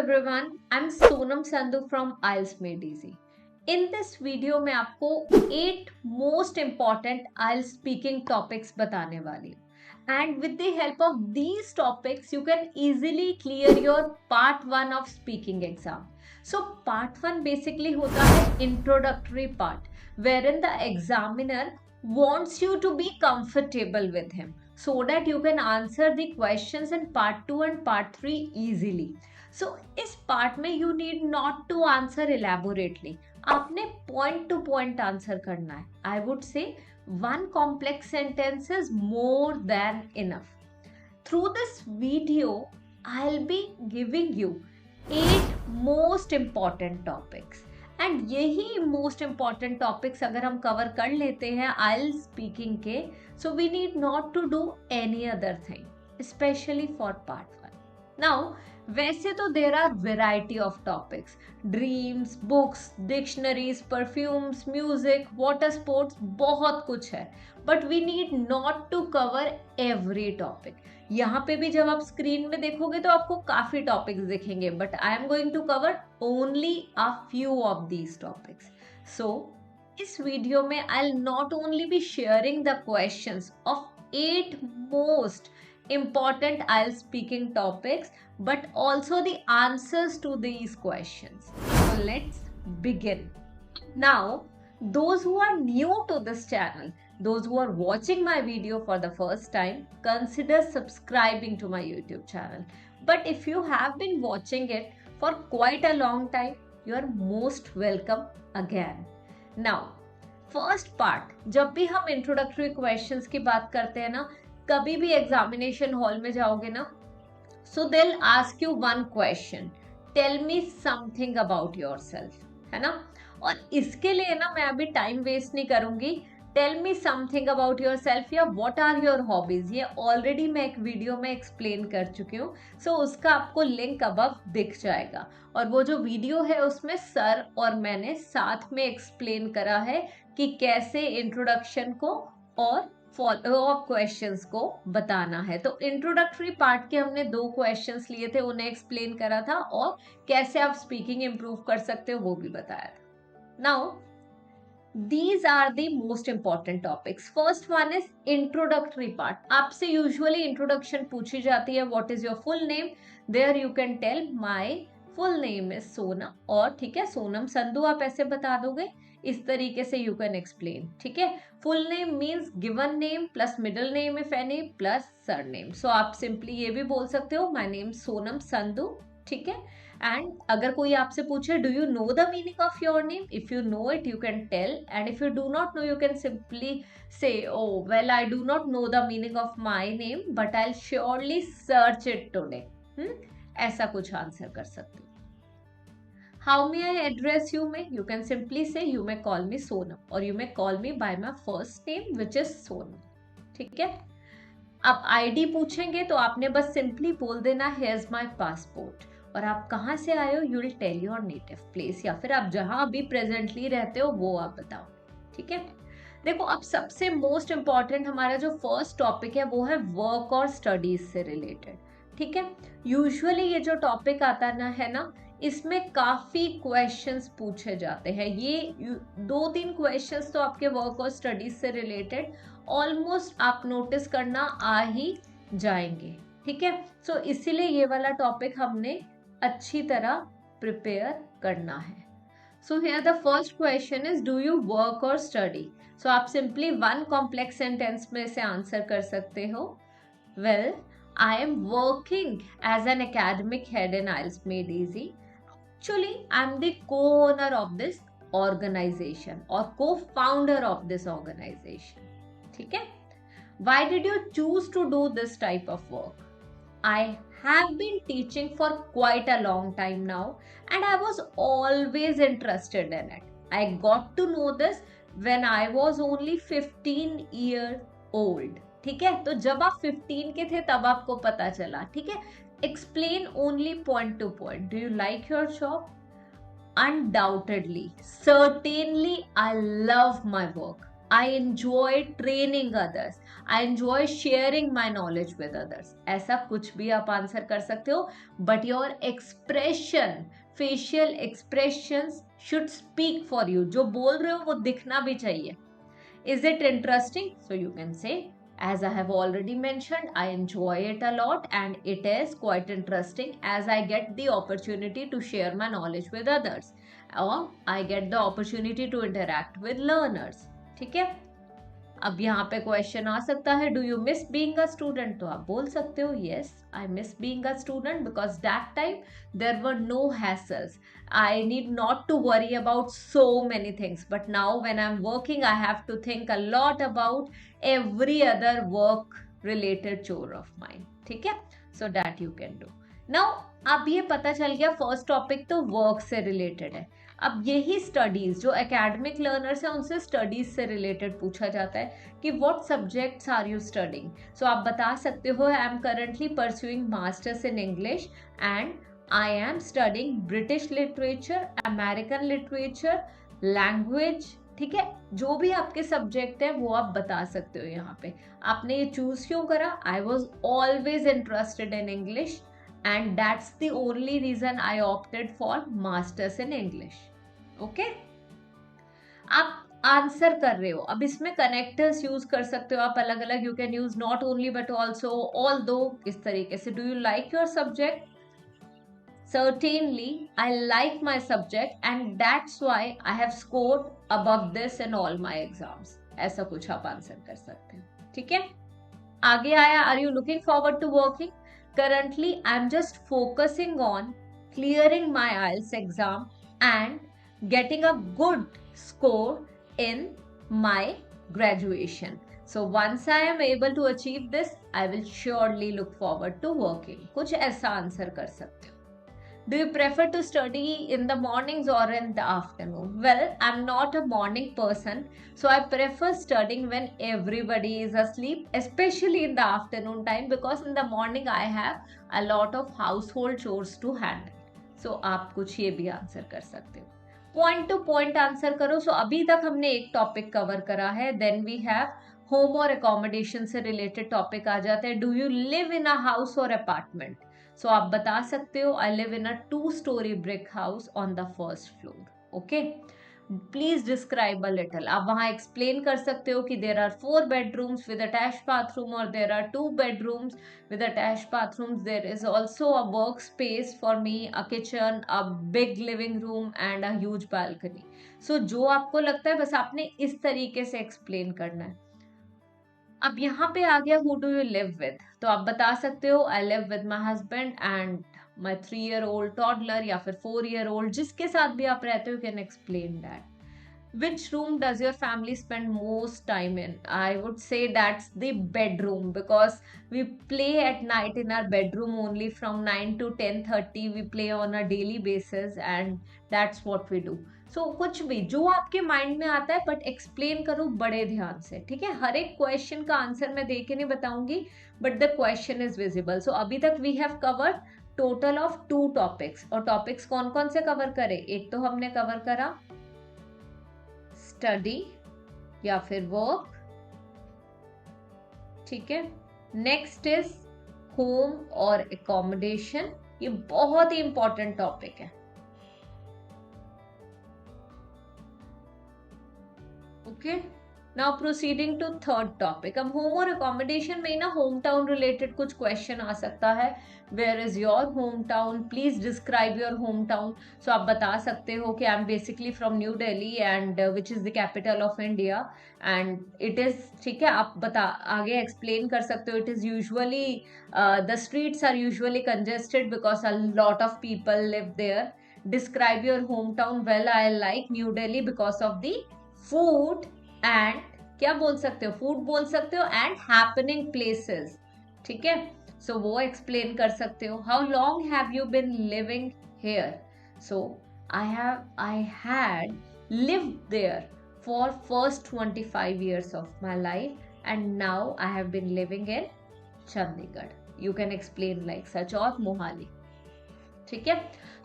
everyone, I'm Sonam Sandhu from IELTS Made Easy. In this video मैं आपको 8 most important IELTS speaking topics बताने वाली हूँ. And with the help of these topics, you can easily clear your part 1 of speaking exam. So part 1 basically होता है introductory part, wherein the examiner wants you to be comfortable with him so that you can answer the questions in part 2 and part 3 easily. सो इस part में you need not to answer elaborately, आपने point to point answer करना है. I would say one complex sentence is more than enough. Through this video I will be giving you 8 most important topics, and यही most important topics अगर हम cover कर लेते हैं IELTS speaking के, so we need not to do any other thing specially for part 1. Now वैसे तो there are variety of topics, dreams, books, dictionaries, perfumes, music, water sports, बहुत कुछ है, but we need not to cover every topic. यहाँ पे भी जब आप स्क्रीन में देखोगे तो आपको काफी टॉपिक्स दिखेंगे, but I am going to cover only a few of these topics. So इस वीडियो में I will not only be sharing the questions of 8 most important IELTS speaking topics, but also the answers to these questions. So let's begin. Now, those who are new to this channel, those who are watching my video for the first time, consider subscribing to my YouTube channel. But if you have been watching it for quite a long time, you are most welcome again. Now, first part, जब भी हम introductory questions की बात करते हैं ना, कभी भी एग्जामिनेशन हॉल में जाओगे ना, so they will ask you one question, tell me something about yourself, है ना. और इसके लिए ना मैं अभी टाइम वेस्ट नहीं करूंगी. Tell me something about yourself या व्हाट आर योर हॉबीज, ये ऑलरेडी मैं एक वीडियो में एक्सप्लेन कर चुकी हूँ. सो उसका आपको लिंक अबव दिख जाएगा, और वो जो वीडियो है उसमें सर और मैंने साथ में एक्सप्लेन करा है कि कैसे इंट्रोडक्शन को और फॉलो अप क्वेश्चंस को बताना है. तो इंट्रोडक्टरी पार्ट के हमने 2 क्वेश्चंस लिए थे, उन्हें एक्सप्लेन करा था, और कैसे आप स्पीकिंग इंप्रूव कर सकते हो वो भी बताया था. Now these are the most important topics. First one is introductory part. आपसे यूजुअली इंट्रोडक्शन पूछी जाती है, what is your full name. There you can tell my full name is Sona, और ठीक है सोनम संधू आप ऐसे बता दोगे, इस तरीके से यू कैन एक्सप्लेन. ठीक है, full name means given name plus middle name if any plus surname. So आप सिंपली ये भी बोल सकते हो माय नेम सोनम संधू. ठीक है, एंड अगर कोई आपसे पूछे do you know the meaning of your name, if you know it you can tell, and if you do not know you can simply say oh well I do not know the meaning of my name but I will surely search it today. ऐसा कुछ answer कर सकते हो. How may I address you में? You can simply say you may call me Sonam, or you may call me by my first name which is Sonam. ठीक है, अब ID पूछेंगे तो आपने बस सिंपली बोल देना here's my passport, और आप कहाँ से आए हो you will tell your native place, या फिर आप जहाँ अभी प्रेजेंटली रहते हो वो आप बताओ. ठीक है, देखो अब सबसे मोस्ट इम्पॉर्टेंट हमारा जो फर्स्ट टॉपिक है वो है वर्क और स्टडीज से रिलेटेड. ठीक है, यूजुअली ये जो टॉपिक आता है ना, इसमें काफी क्वेश्चंस पूछे जाते हैं. ये 2-3 क्वेश्चंस तो आपके वर्क और स्टडीज से रिलेटेड ऑलमोस्ट आप नोटिस करना आ ही जाएंगे. ठीक है, सो इसीलिए ये वाला टॉपिक हमने अच्छी तरह प्रिपेयर करना है. So here the first question is do you work और स्टडी. सो आप सिंपली वन कॉम्प्लेक्स सेंटेंस में से आंसर कर सकते हो. Well, I am working as an academic head in IELTS Made Easy. Actually, I am the co-owner of this organization or co-founder of this organization. ठीक है? Why did you choose to do this type of work? I have been teaching for quite a long time now, and I was always interested in it. I got to know this when I was only 15 years old. ठीक है, तो जब आप 15 के थे तब आपको पता चला. ठीक है, explain only point to point. Do you like your job? Undoubtedly, certainly I love my work. I enjoy training others, I enjoy sharing my knowledge with others. ऐसा कुछ भी आप आंसर कर सकते हो, but your expression, facial expressions should speak for you. जो बोल रहे हो वो दिखना भी चाहिए। Is it interesting? So you can say, as I have already mentioned, I enjoy it a lot and it is quite interesting as I get the opportunity to share my knowledge with others or I get the opportunity to interact with learners. ठीक है? अब यहाँ पे question आ सकता है, do you miss being a student? तो आप बोल सकते हो, yes I miss being a student because that time there were no hassles, I need not to worry about so many things, but now when I am working I have to think a lot about every other work related chore of mind. ठीक है, so that you can do. Now अब ये पता चल गया first topic तो work से related है। अब यही स्टडीज जो एकेडमिक लर्नर्स हैं उनसे स्टडीज से रिलेटेड पूछा जाता है कि what subjects are you studying. So आप बता सकते हो, I am currently pursuing masters in English and I am studying British literature, American literature, language. ठीक है, जो भी आपके सब्जेक्ट है वो आप बता सकते हो। यहाँ पे आपने ये चूज क्यों करा? आई was always interested in English and that's the only reason I opted for masters in English. Okay? आप आंसर कर रहे हो, अब इसमें कनेक्टर्स यूज कर सकते हो आप अलग अलग, you can use not only but also, all दो, इस तरीके से। Do you like your subject? Certainly, I like my subject and that's why I have scored above this in all my exams. ऐसा कुछ आप आंसर कर सकते हो। ठीक है, आगे आया, are you looking forward to working? Currently, I'm just focusing on clearing my IELTS exam and getting a good score in my graduation. So once I am able to achieve this, I will surely look forward to working. कुछ ऐसा answer कर सकते हो। Do you prefer to study in the mornings or in the afternoon? Well, I'm not a morning person, so I prefer studying when everybody is asleep, especially in the afternoon time, because in the morning I have a lot of household chores to handle. So आप कुछ ये भी answer कर सकते हो, point to point answer करो। सो अभी तक हमने एक टॉपिक कवर करा है, देन वी हैव होम और अकोमोडेशन से रिलेटेड टॉपिक आ जाते हैं। Do you live in a house और अपार्टमेंट? सो आप बता सकते हो, I live in a 2-story brick house on the first floor. Okay, please describe a little. आप वहां एक्सप्लेन कर सकते हो कि there are 4 bedrooms with attached bathroom और there are 2 bedrooms with attached bathrooms. There is also a workspace for me, a kitchen, a big living room and a huge balcony. So जो आपको लगता है बस आपने इस तरीके से एक्सप्लेन करना है। अब यहाँ पे आ गया who do you live with, तो आप बता सकते हो I live with my husband and my 3-year-old toddler या फिर 4-year-old, जिसके साथ भी आप रहते हो, can explain that. Which room does your family spend most time in? I would say that's the bedroom because we play at night in our bedroom only from 9 to 10:30. We play on a daily basis and that's what we do. So कुछ भी जो आपके mind में आता है but explain करो बड़े ध्यान से। ठीक है, हर एक क्वेश्चन का आंसर मैं दे के नहीं बताऊंगी but the question is visible. So अभी तक we have covered total of 2 topics. और टॉपिक्स कौन कौन से कवर करे? एक तो हमने कवर करा स्टडी या फिर वर्क, ठीक है। नेक्स्ट इज होम और एकोमोडेशन, ये बहुत ही इंपॉर्टेंट टॉपिक है। Okay, now proceeding to third topic. अब होम और अकोमोडेशन में ना होम टाउन रिलेटेड कुछ क्वेश्चन आ सकता है। Where is your home town? Please describe your home town. So आप बता सकते हो कि I am basically from New Delhi and which is the capital of India and it is, ठीक है, आप बता आगे एक्सप्लेन कर सकते हो। It is usually the streets are usually congested because a lot of people live there. Describe your home town. Well, I like New Delhi because of the food and क्या बोल सकते हो, फूड बोल सकते हो एंड हैपनिंग प्लेसेस, ठीक है। सो वो एक्सप्लेन कर सकते हो। How long have you been living here? So I had lived there for first 25 years of my life and now I have been living in Chandigarh. You can explain like such, or Mohali, ठीक है।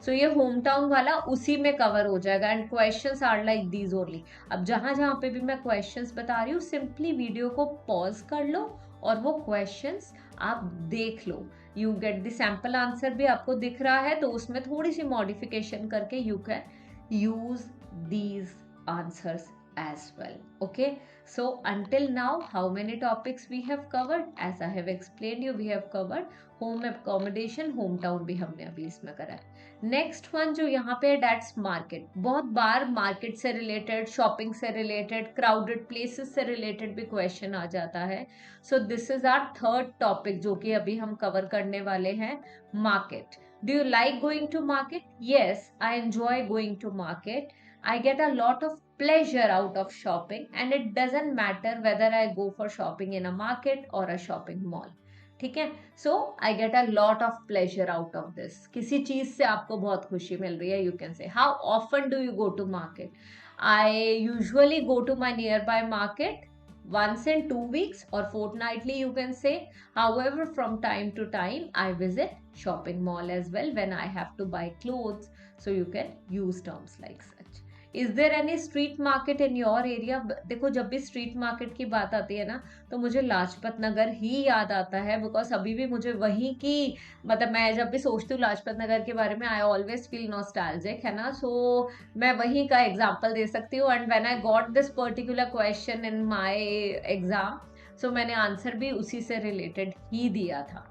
सो ये home town वाला उसी में cover हो जाएगा and questions are like these only. अब जहां जहां पे भी मैं क्वेश्चंस बता रही हूँ सिंपली वीडियो को पॉज कर लो और वो क्वेश्चंस आप देख लो। You get the sample answer भी आपको दिख रहा है, तो उसमें थोड़ी सी मॉडिफिकेशन करके you can use these answers as well. Okay, so until now how many topics we have covered? As I have explained you, we have covered home accommodation, hometown भी हमने अभी इसमें करा है। नेक्स्ट वन जो यहाँ पे है डेट्स मार्केट। बहुत बार मार्केट से रिलेटेड, शॉपिंग से रिलेटेड, क्राउडेड प्लेसेस से रिलेटेड भी क्वेश्चन आ जाता है। So this is our third topic जो कि अभी हम कवर करने वाले हैं, market. Do you like going to market? Yes, I enjoy going to market. I get a lot of pleasure out of shopping and it doesn't matter whether I go for shopping in a market or a shopping mall. ठीक है, so I get a lot of pleasure out of this. किसी चीज से आपको बहुत खुशी मिल रही है, you can say. How often do you go to market? I usually go to my nearby market once in 2 weeks or fortnightly you can say. However, from time to time I visit shopping mall as well when I have to buy clothes, so you can use terms like such. Is there any street market in your area? देखो जब भी street market की बात आती है ना तो मुझे लाजपत नगर ही याद आता है, बिकॉज अभी भी मुझे वहीं की, मतलब मैं जब भी सोचती हूँ लाजपत नगर के बारे में आई ऑलवेज फील नॉस्टैल्जिक, है ना। सो मैं वहीं का एग्जाम्पल दे सकती हूँ। And when I got this particular question in my exam, so मैंने आंसर भी उसी से रिलेटेड ही दिया था।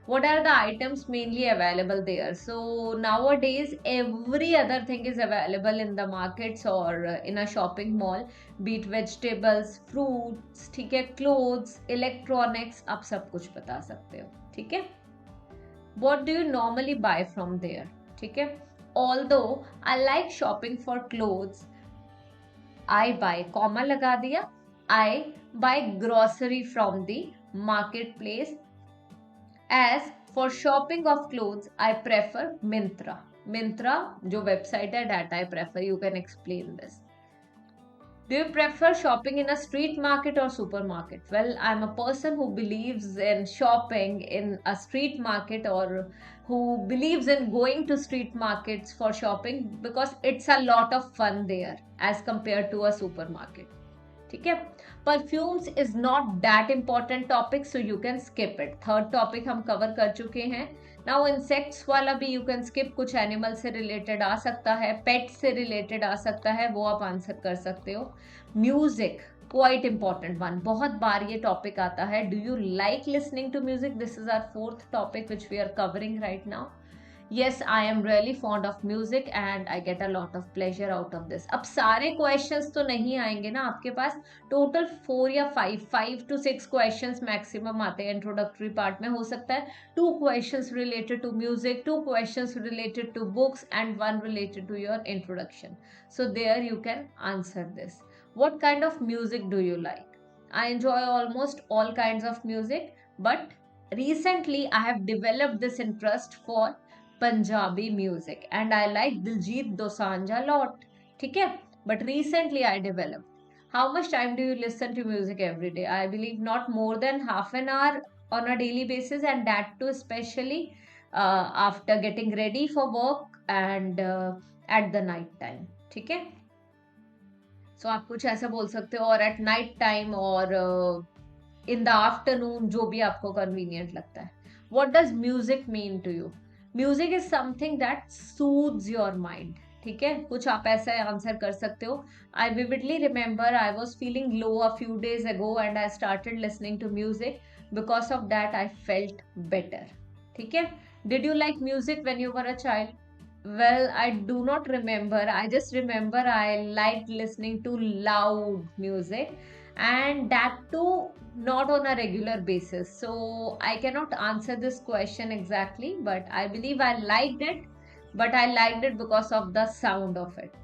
What are the items mainly available there? So nowadays every other thing is available in the markets or in a shopping mall, be it vegetables, fruits, ठीक है, clothes, electronics, आप सब कुछ बता सकते हो, ठीक है। What do you normally buy from there? ठीक है, although I like shopping for clothes, I buy, comma लगा दिया, I buy grocery from the marketplace. As for shopping of clothes, I prefer Myntra. Myntra जो website है, that I prefer. You can explain this. Do you prefer shopping in a street market or supermarket? Well, I'm a person who believes in shopping in a street market, or who believes in going to street markets for shopping because it's a lot of fun there as compared to a supermarket. ठीक है, perfumes is not that important topic, so you can skip it. Third topic हम cover कर चुके हैं। Now insects वाला भी you can skip, कुछ animal से रिलेटेड आ सकता है, पेट से रिलेटेड आ सकता है, वो आप आंसर कर सकते हो। म्यूजिक क्वाइट इंपॉर्टेंट वन, बहुत बार ये टॉपिक आता है। Do you like listening to music? This is our fourth topic which we are covering right now. Yes, I am really fond of music and I get a lot of pleasure out of this. अब सारे questions तो नहीं आएंगे ना आपके पास, total 4 या 5 to 6 questions maximum आते हैं इंट्रोडक्टरी पार्ट में। हो सकता है 2 questions related to music, 2 questions related to books and 1 related to your introduction. So there you can answer this. What kind of music do you like? I enjoy almost all kinds of music, but recently I have developed this interest for Punjabi music and I like Diljit Dosanjh a lot, ठीक है, but recently I developed. How much time do you listen to music every day? I believe not more than half an hour on a daily basis, and that too especially after getting ready for work and at the night time, ठीक है। So आप कुछ ऐसा बोल सकते हो, और at night time और in the afternoon, जो भी आपको convenient लगता है। What does music mean to you? Music is something that soothes your mind, ठीक है, कुछ आप ऐसा आंसर कर सकते हो। I vividly remember I was feeling low a few days ago and I started listening to music, because of that I felt better, ठीक है। Did you like music when you were a child? Well, I do not remember. I just remember I liked listening to loud music, and that too not on a regular basis. So I cannot answer this question exactly, but I believe I liked it, but I liked it because of the sound of it.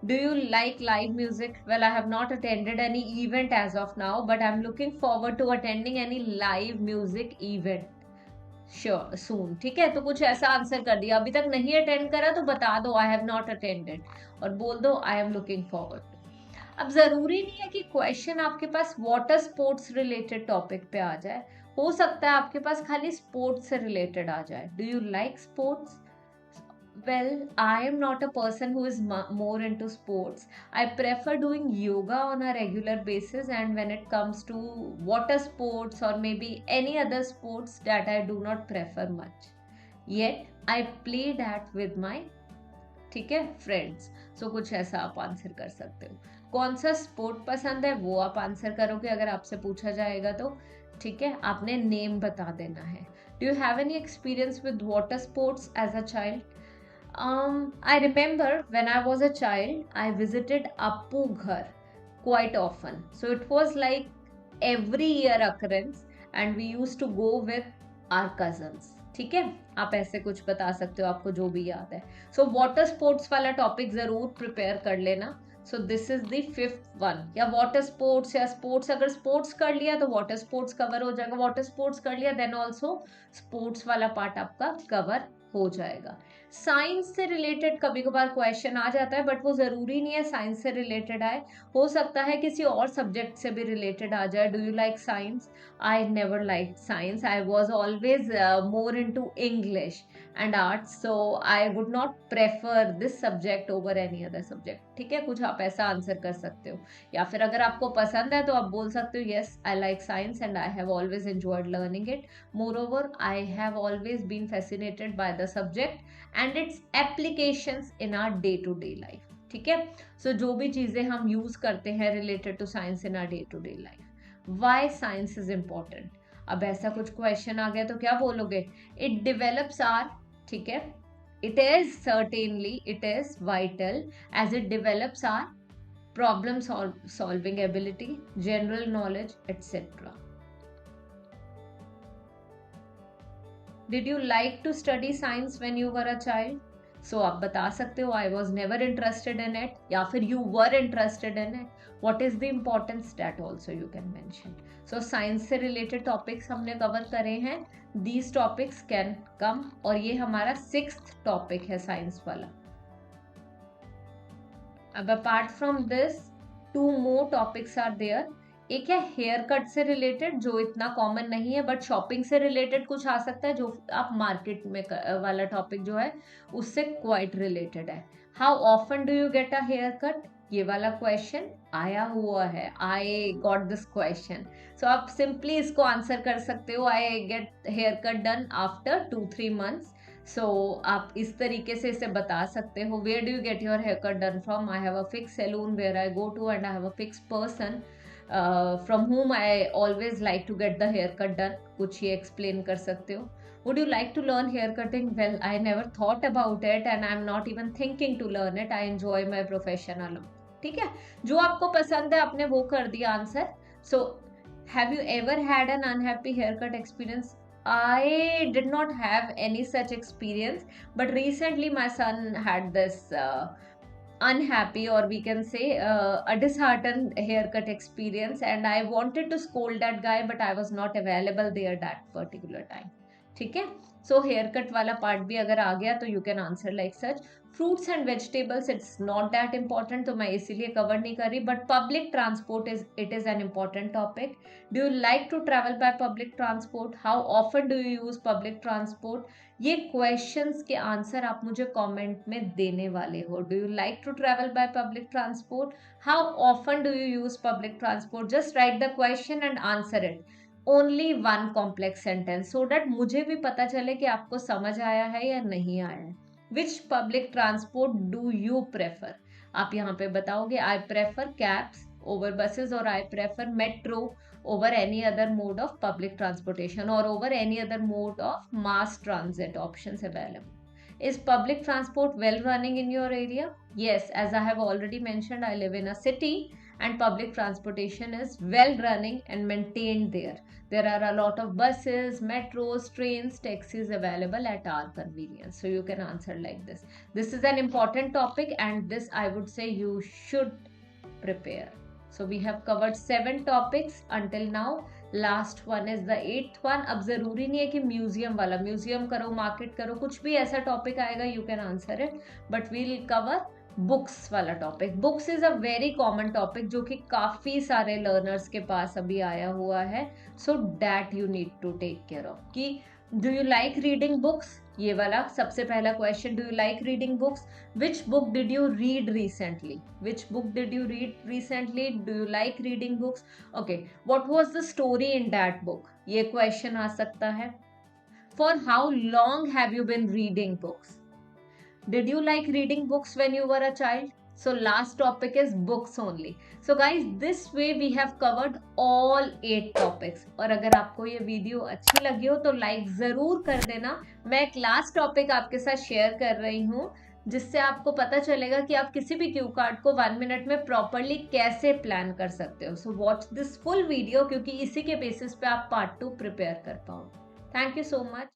Do you like live music? Well, I have not attended any event as of now, but I'm looking forward to attending any live music event. Sure soon, ठीक है। तो कुछ ऐसा answer कर दिया, अभी तक नहीं अटेंड करा तो बता दो आई हैव नॉट अटेंडेड, और बोल दो आई एम लुकिंग फॉरवर्ड। अब जरूरी नहीं है कि क्वेश्चन आपके पास वाटर स्पोर्ट्स रिलेटेड टॉपिक पे आ जाए, हो सकता है आपके पास खाली स्पोर्ट्स से रिलेटेड आ जाए। Do you like sports? Well, I am not a person who is more into sports. I prefer doing yoga on a regular basis, and when it comes to water sports or maybe any other sports, that I do not prefer much. Yet, I play that with my, ठीक है, friends. सो कुछ ऐसा आप answer कर सकते हो. कौन सा स्पोर्ट पसंद है वो आप आंसर करोगे अगर आपसे पूछा जाएगा तो. ठीक है, आपने नेम बता देना है. Do you have any experience with water sports as a child? I remember when I was a child, I visited Appu Ghar quite often. So it was like every year occurrence, and we used to go with our cousins. ठीक है, आप ऐसे कुछ बता सकते हो आपको जो भी याद है. सो वाटर स्पोर्ट्स वाला टॉपिक जरूर प्रिपेयर कर लेना. सो this is the fifth one. या वाटर स्पोर्ट्स या स्पोर्ट्स, अगर स्पोर्ट्स कर लिया तो वाटर स्पोर्ट्स कवर हो जाएगा. वाटर स्पोर्ट्स कर लिया देन ऑल्सो स्पोर्ट्स वाला पार्ट आपका कवर हो जाएगा. साइंस से रिलेटेड कभी कभार क्वेश्चन आ जाता है, बट वो जरूरी नहीं है साइंस से रिलेटेड आए. हो सकता है किसी और सब्जेक्ट से भी रिलेटेड आ जाए. Do you like science? I never like science. I was always more into English and arts, so I would not prefer this subject over any other subject. ठीक है, कुछ आप ऐसा आंसर कर सकते हो. या फिर अगर आपको पसंद है तो आप बोल सकते हो yes I like science and I have always enjoyed learning it. More I have always been fascinated by the subject and its applications in our day to day life. ठीक है, सो जो भी चीजें हम यूज करते हैं related to science in our day to day life. Why science is important? अब ऐसा कुछ क्वेश्चन आ गया तो क्या बोलोगे? इट डेवलप्स आर, ठीक है, it is certainly, it is vital as it develops our problem solving ability, general knowledge, etc. Did you like to study science when you were a child? So आप बता सकते हो I was never interested in it, या फिर you were interested in it. What is the importance, that also you can mention. So science से related topics हमने cover करे हैं. These topics can come, और ये हमारा 6th topic है science वाला. अब apart from this, 2 more topics are there. एक है हेयर कट से रिलेटेड जो इतना कॉमन नहीं है, बट शॉपिंग से रिलेटेड कुछ आ सकता है जो आप मार्केट में वाला टॉपिक जो है उससे क्वाइट रिलेटेड है. How often do you get a haircut? ये वाला क्वेश्चन आया हुआ है. I got this question. So आप सिंपली इसको आंसर कर सकते हो. I get haircut done after 2-3 months. So आप इस तरीके से इसे बता सकते हो. Where do you get your haircut done from? I have a fix salon where I go to and I have a fix person from whom I always like to get the haircut done. कुछ ये explain कर सकते हो. Would you like to learn hair cutting? Well, I never thought about it and I'm not even thinking to learn it. I enjoy my profession alone. ठीक है, जो आपको पसंद है आपने वो कर दिया answer. So, have you ever had an unhappy haircut experience? I did not have any such experience, but recently my son had this unhappy, or we can say a disheartened haircut experience, and I wanted to scold that guy but I was not available there that particular time. ठीक है, so hair cut वाला part भी अगर आ गया तो you can answer like such. Fruits and vegetables it's not that important, तो मैं इसीलिए कवर नहीं कर रही. But public transport is an important topic. Do you like to travel by public transport? How often do you use public transport? ये questions के answer आप मुझे कमेंट में देने वाले हो. Do you like to travel by public transport? How often do you use public transport? Just right the question and answer it. Only one complex sentence, so that मुझे भी पता चले कि आपको समझ आया है या नहीं आया है. Which public transport do you prefer? आप यहाँ पे बताओगे I prefer cabs over buses, or I prefer metro over any other mode of public transportation, or over any other mode of mass transit options available. Is public transport well running in your area? Yes, as I have already mentioned, I live in a city and public transportation is well running and maintained there. There are a lot of buses, metros, trains, taxis available at our convenience. So you can answer like this. This is an important topic and this I would say you should prepare. So we have covered 7 topics until now. Last one is the 8th one. अब जरूरी नहीं है कि museum वाला, museum करो, market करो, कुछ भी ऐसा टॉपिक आएगा you can answer it, but we will cover books वाला topic. Books is a very common topic जो कि काफी सारे लर्नर्स के पास अभी आया हुआ है. So that you need to take care of. कि do you like reading books? ये वाला सबसे पहला question, do you like reading books? Which book did you read recently? Which book did you read recently? Do you like reading books? Okay, what was the story in that book? ये question आ सकता है. For how long have you been reading books? Did you like reading books when you were a child? So last topic is books only. So guys, this way we have covered all 8 topics. और अगर आपको ये video अच्छी लगी हो तो like जरूर कर देना. मैं एक लास्ट टॉपिक आपके साथ शेयर कर रही हूँ जिससे आपको पता चलेगा कि आप किसी भी क्यू कार्ड को 1 मिनट में प्रॉपरली कैसे प्लान कर सकते हो. So watch this full video क्योंकि इसी के बेसिस पे आप पार्ट 2 प्रिपेयर कर पाओ. Thank you so much.